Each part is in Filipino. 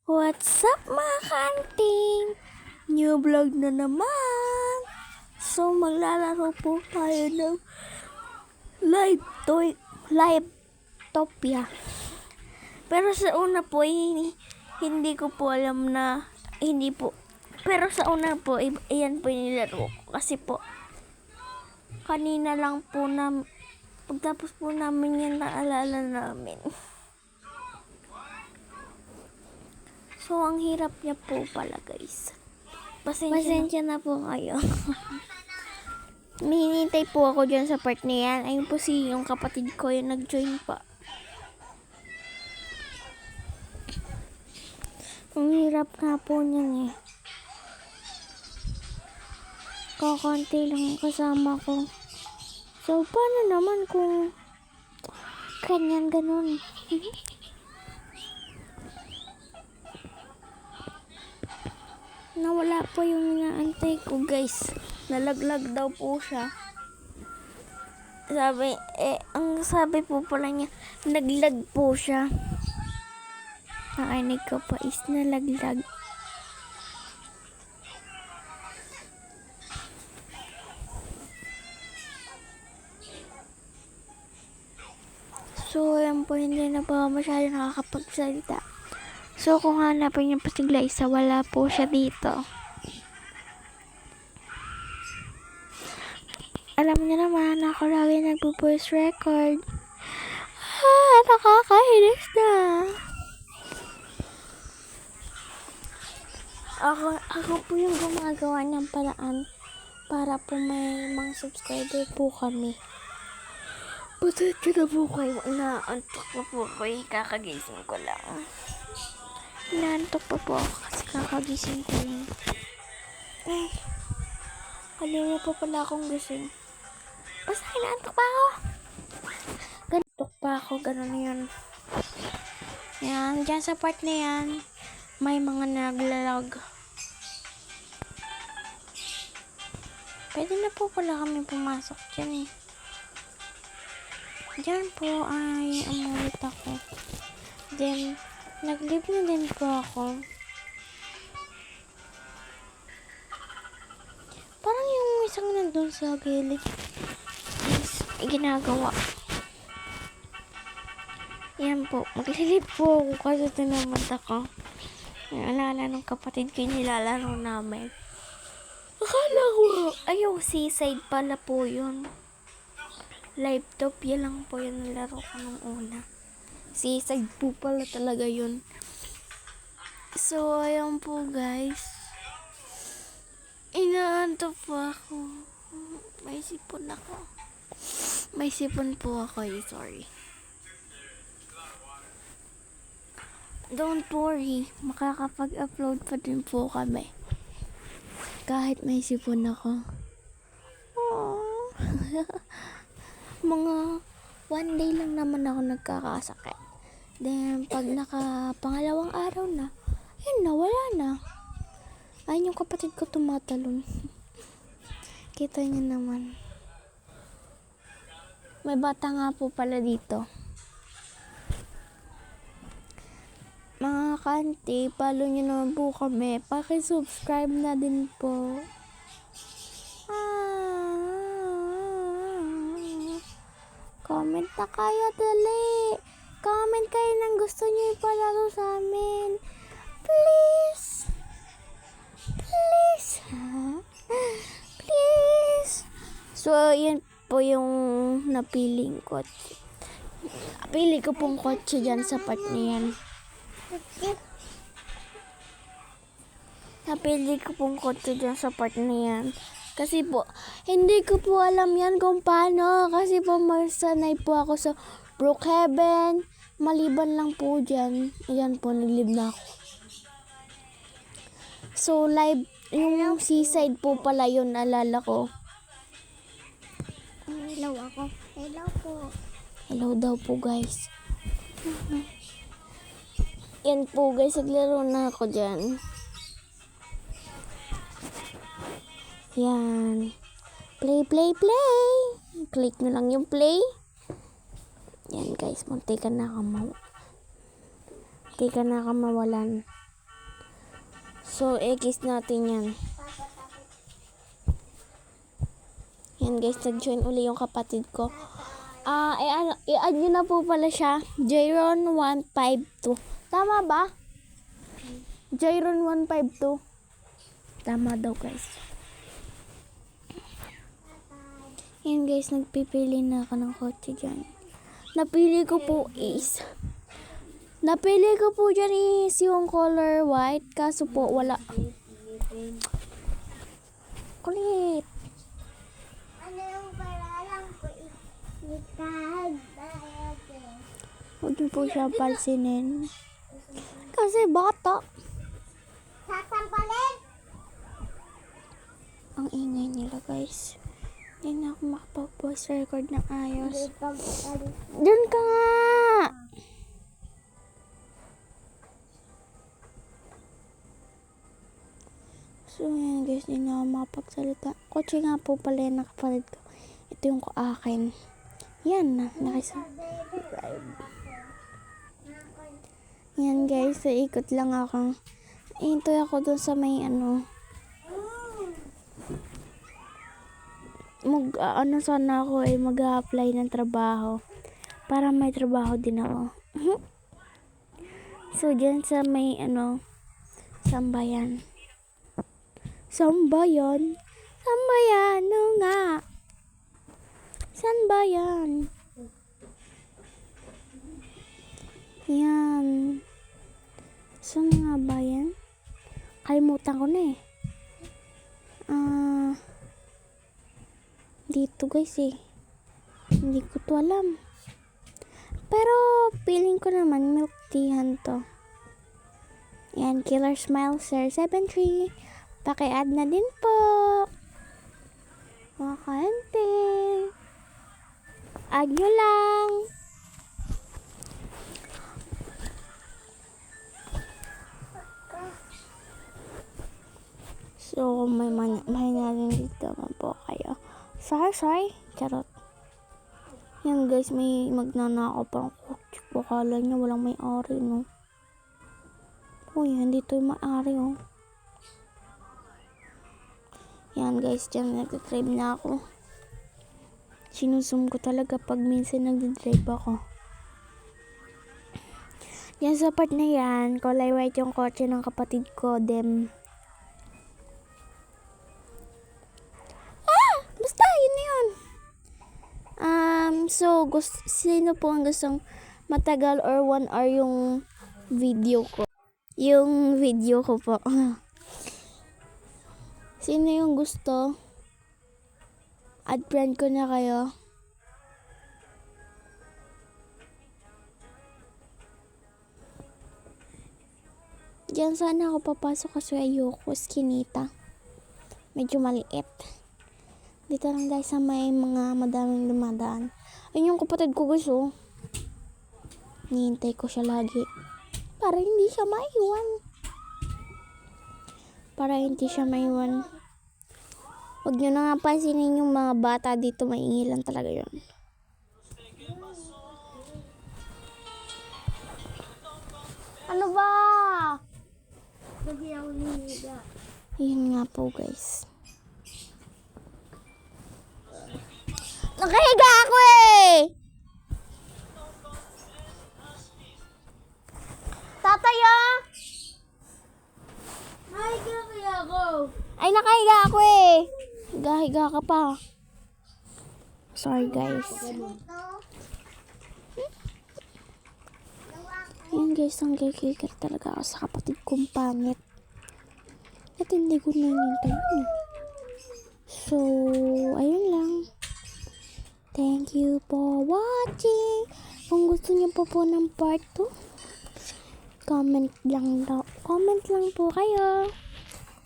What's up mga kanting? New vlog na naman. So maglalaro po tayo ng live topia. Pero sa una po hindi ko po alam na hindi po. Pero sa una po iyan po yung nilaro ko kasi po kanina lang po na pagtapos po namin yan naalala namin. So, ang hirap niya po pala, guys. Pasensya na po kayo. Hinihintay po ako dyan sa part na yan. Ayun po yung kapatid ko yung nag-join pa. Ang hirap nga po niyan eh. Kakanti lang ang kasama ko. So, paano naman kung ganun? Nawala po yung inaantay ko, guys. Nalaglag daw po siya. Ang sabi po pala niya, naglag po siya. Nakinig ko pa is nalaglag. So, ayan po, hindi na po masyado nakakapagsalita. So, kung hanapin niyo pa si Glyza, wala po siya dito. Alam niyo naman, ako lagi nagpo-voice record. Nakakainis na. Ako po yung gumagawa ng paraan para po may mga subscriber po kami. Pasensya na po kayo. Naantok na po kayo. Kakagising ko lang. Naantok pa po ako kasi kakagising ko lang. Ay, kanina pa pala akong gising. Basta naantok pa ako. Gantok pa ako, gano'n yun. Yan, dyan sa part na yan, may mga naglalag. Pwede na po pala kami pumasok dyan eh. Dyan po ay umulit ako. Then, nag-live na din po ako. Parang yung isang nandun sa gilid is ginagawa. Yan po. Mag-live po ako kasi tinamad ako. Naalala ng kapatid ko yung nilalaro namin. Akala ko, seaside pala po yun. Live topia lang po yung nilaro ko nung una. Seaside po pala talaga yun. So, ayan po guys. Inaantok po ako. May sipon ako. May sipon po ako sorry. Don't worry. Makakapag-upload pa din po kami. Kahit may sipon ako. Mga 1 day lang naman ako nagkakasakit. Then, pag pangalawang araw na, ayun na, wala na. Ayun yung kapatid ko tumatalon. Kita niyo naman. May bata nga po pala dito. Mga kanti, follow niyo naman po kami. Paki-subscribe na din po. Comment na kayo, dali. Comment kayo ng gusto niyo ipalaro sa amin. Please. Please. Please. So, yan po yung napiling kotse. Pili ko pong kotse dyan sa part na yan. Napili ko pong kotse dyan sa part na yan. Kasi po, hindi ko po alam yan kung paano. Kasi po, masanay po ako sa Brookhaven. Maliban lang po dyan. Ayan po, nag-live na ako. So, live, yung seaside po pala yun, alala ko. Hello ako. Hello po. Hello daw po, guys. Yan po, guys, naglaro na ako dyan. Yan. Play. Click nyo lang yung play. Yan guys, munti ka na ako mawalan. So, i-kiss natin yan. Yan guys, nag-join uli yung kapatid ko. I-add nyo na po pala siya. Jayron152. Tama ba? Jayron152. Tama daw guys. Yan guys, nagpipili na ako ng kotse dyan. Napili ko po dyan is yung color white. Kaso po, wala. Kulit. Ano yung paralang ko ikad? Huwag niyo po siya palsinin. Kasi bata. Sasampalin? Ang ingay nila guys. Hindi na ako makapag-voice record ng ayos. Doon ka nga! So yan guys, hindi na ako makapagsalita. Kotse nga po pala yung nakapalid ko. Ito yung ko akin. Yan na, nakisubscribe. Yan guys, so ikot lang ako. Ito ako dun sa may sana ako mag-a-apply ng trabaho. Para may trabaho din ako. So, dyan sa may sambayan. Sambayan? Sambayan, no nga. San ba yan? Yan. Saan nga ba yan? Kalimutan ko na eh. Dito guys eh. Hindi ko to alam. Pero feeling ko naman milk teahan to. Yan, Killer Smile Sir 73. Paki-add na din po. Mga kaente. Add nyo lang. So, may narin dito man po kayo. Sorry. Charot. Yan guys, may magnanakaw parang kutsi po. Kala niya walang may-ari, no? Uy, dito yung may-ari, oh. Yan guys, dyan nag-drive na ako. Sinusum ko talaga pag minsan nag-drive ako. Yan sa part na yan, kulay white yung kotse ng kapatid ko, dem. Basta, yun na yun. So, sino po ang gustong matagal or 1 hour yung video ko? Yung video ko po. Sino yung gusto? Add friend ko na kayo. Diyan sana ako papasok kasi ayoko skinita. Medyo maliit. Dito lang guys sa may mga madaming dumadaan. Ayun yung kapatid ko guys oh. Nihintay ko siya lagi. Para hindi siya maiwan. Huwag nyo na nga pansinin yung mga bata dito. Maingilan talaga yun. Ano ba? Yun nga po guys. Nakahiga ako eh! Tatay ah! Nakahiga ako. Ay, nakahiga ako eh! Higa ka pa. Sorry guys. Yan guys, ang gigigil talaga ako sa kapatid kong pangit. At hindi ko nanintay yun. So, ayun lang. Thank you for watching. Kung gusto niyo po ng part 2, comment lang po kayo.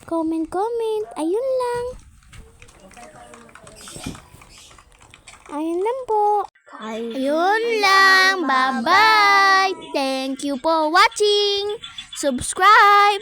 Comment. Ayun lang. Ayun lang po. Ayun lang. Bye-bye. Thank you for watching. Subscribe.